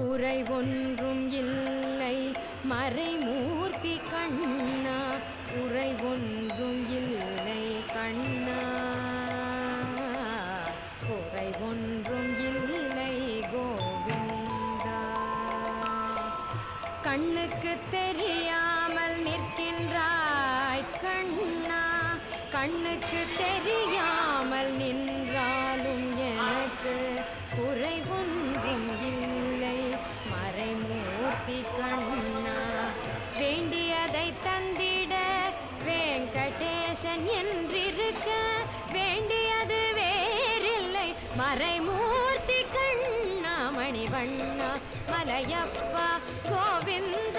குறை ஒன்றும் இல்லை மறைமூர்த்தி கண்ணா, குறை ஒன்றும் இல்லை கண்ணா, குறை ஒன்றும் இல்லை கோவிந்தா. கண்ணுக்கு தெரியாமல் நிற்கின்றாய் கண்ணா, கண்ணுக்கு தெரியாமல் நின்றாலும் எனக்கு குறை ஒன்றும் இல்லை மறைமூர்த்தி கண்ணா. வேண்டியதை தந்திட வெங்கடேசன் என்றிருக்க, வேண்டியது வேறில்லை மறைமூர்த்தி கண்ணா. மணிவண்ணா மலையப்பா கோவிந்தா.